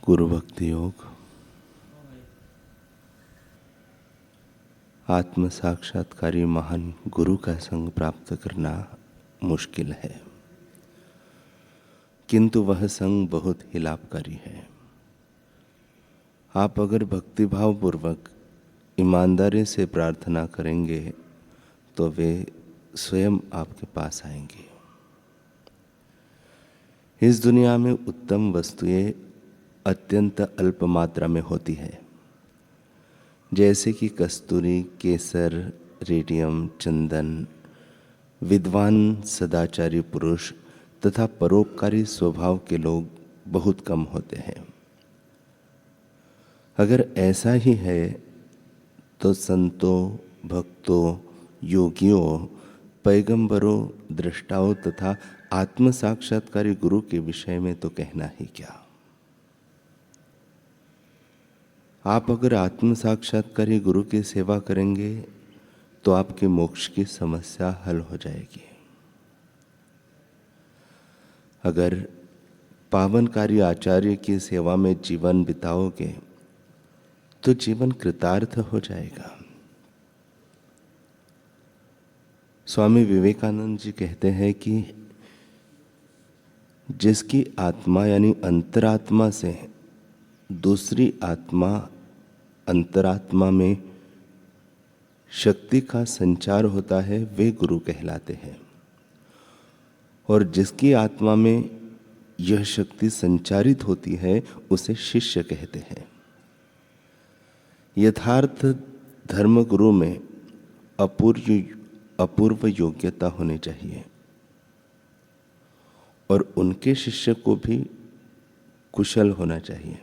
गुरु भक्ति योग। आत्म साक्षात्कारी महान गुरु का संग प्राप्त करना मुश्किल है, किंतु वह संग बहुत ही लाभकारी है। आप अगर भक्तिभाव पूर्वक ईमानदारी से प्रार्थना करेंगे तो वे स्वयं आपके पास आएंगे। इस दुनिया में उत्तम वस्तुएं अत्यंत अल्प मात्रा में होती है, जैसे कि कस्तूरी, केसर, रेडियम, चंदन। विद्वान, सदाचारी पुरुष तथा परोपकारी स्वभाव के लोग बहुत कम होते हैं। अगर ऐसा ही है तो संतों, भक्तों, योगियों, पैगंबरों, दृष्टाओं तथा आत्म साक्षात्कारी गुरु के विषय में तो कहना ही क्या। आप अगर आत्म साक्षात्कारी गुरु की सेवा करेंगे तो आपके मोक्ष की समस्या हल हो जाएगी। अगर पावनकारी आचार्य की सेवा में जीवन बिताओगे तो जीवन कृतार्थ हो जाएगा। स्वामी विवेकानंद जी कहते हैं कि जिसकी आत्मा यानी अंतरात्मा से दूसरी आत्मा अंतरात्मा में शक्ति का संचार होता है, वे गुरु कहलाते हैं। और जिसकी आत्मा में यह शक्ति संचारित होती है उसे शिष्य कहते हैं। यथार्थ धर्मगुरु में अपूर्व योग्यता होनी चाहिए और उनके शिष्य को भी कुशल होना चाहिए।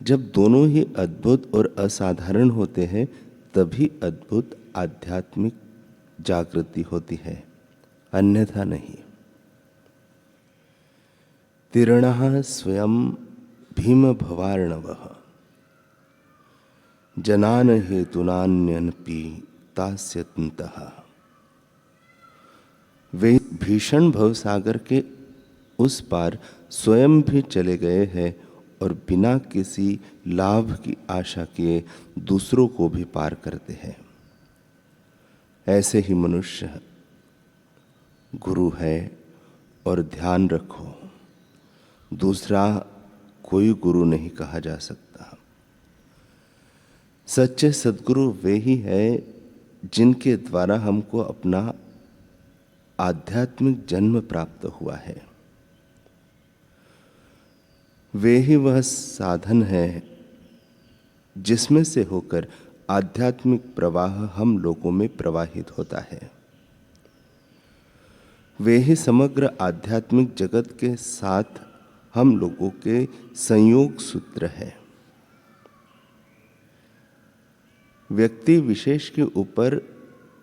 जब दोनों ही अद्भुत और असाधारण होते हैं तभी अद्भुत आध्यात्मिक जागृति होती है, अन्यथा नहीं। तीर्णः स्वयं भीम भवार्णवः जनान हेतुनान्यनपि तास्यन्तः। वे भीषण भवसागर के उस पार स्वयं भी चले गए हैं और बिना किसी लाभ की आशा किए दूसरों को भी पार करते हैं। ऐसे ही मनुष्य गुरु है। और ध्यान रखो, दूसरा कोई गुरु नहीं कहा जा सकता। सच्चे सद्गुरु वे ही हैं जिनके द्वारा हमको अपना आध्यात्मिक जन्म प्राप्त हुआ है। वे ही वह साधन है जिसमें से होकर आध्यात्मिक प्रवाह हम लोगों में प्रवाहित होता है। वे ही समग्र आध्यात्मिक जगत के साथ हम लोगों के संयोग सूत्र है। व्यक्ति विशेष के ऊपर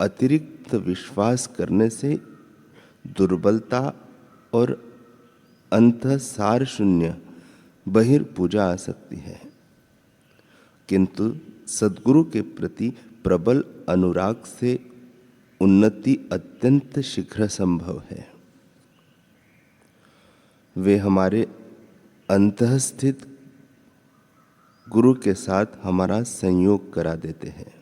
अतिरिक्त विश्वास करने से दुर्बलता और अंतःसार शून्य बहिर्पूजा आ सकती है, किंतु सद्गुरु के प्रति प्रबल अनुराग से उन्नति अत्यंत शीघ्र संभव है। वे हमारे अंतःस्थित गुरु के साथ हमारा संयोग करा देते हैं।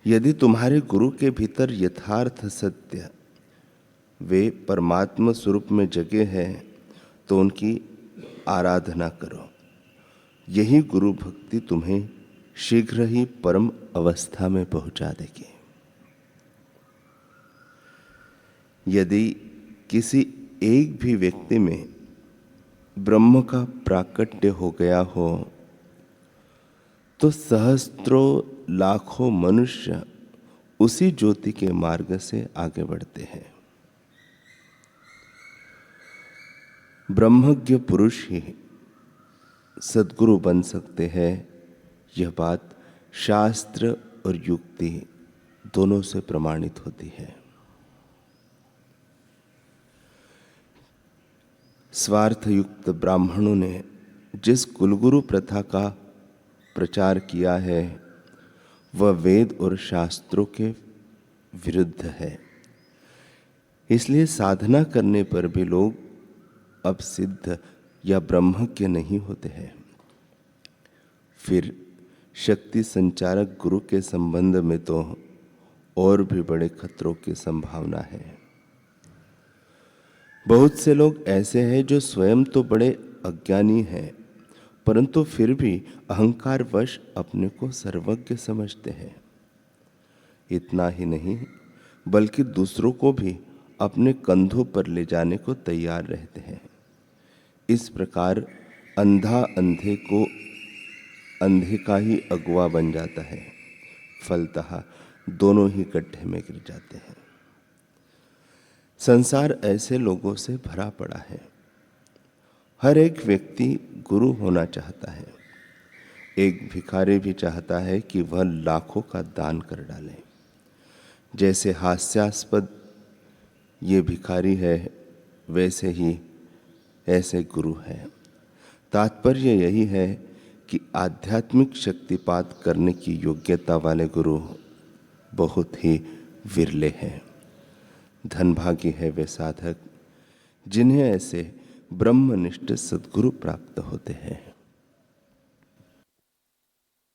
यदि तुम्हारे गुरु के भीतर यथार्थ सत्य वे परमात्मा स्वरूप में जगे हैं तो उनकी आराधना करो। यही गुरु भक्ति तुम्हें शीघ्र ही परम अवस्था में पहुंचा देगी। यदि किसी एक भी व्यक्ति में ब्रह्म का प्राकट्य हो गया हो तो सहस्त्रों लाखों मनुष्य उसी ज्योति के मार्ग से आगे बढ़ते हैं। ब्रह्मज्ञ पुरुष ही सद्गुरु बन सकते हैं, यह बात शास्त्र और युक्ति दोनों से प्रमाणित होती है। स्वार्थयुक्त ब्राह्मणों ने जिस कुलगुरु प्रथा का प्रचार किया है वह वेद और शास्त्रों के विरुद्ध है। इसलिए साधना करने पर भी लोग अब सिद्ध या ब्रह्मज्ञ नहीं होते हैं। फिर शक्ति संचारक गुरु के संबंध में तो और भी बड़े खतरों की संभावना है। बहुत से लोग ऐसे हैं जो स्वयं तो बड़े अज्ञानी हैं, परंतु फिर भी अहंकारवश अपने को सर्वज्ञ समझते हैं। इतना ही नहीं, बल्कि दूसरों को भी अपने कंधों पर ले जाने को तैयार रहते हैं। इस प्रकार अंधा अंधे का ही अगुआ बन जाता है। फलतः दोनों ही गड्ढे में गिर जाते हैं। संसार ऐसे लोगों से भरा पड़ा है। हर एक व्यक्ति गुरु होना चाहता है। एक भिखारी भी चाहता है कि वह लाखों का दान कर डाले। जैसे हास्यास्पद ये भिखारी है, वैसे ही ऐसे गुरु है। तात्पर्य यही है कि आध्यात्मिक शक्तिपात करने की योग्यता वाले गुरु बहुत ही विरले हैं। धनभागी है वे साधक जिन्हें ऐसे ब्रह्मनिष्ठ सद्गुरु प्राप्त होते हैं।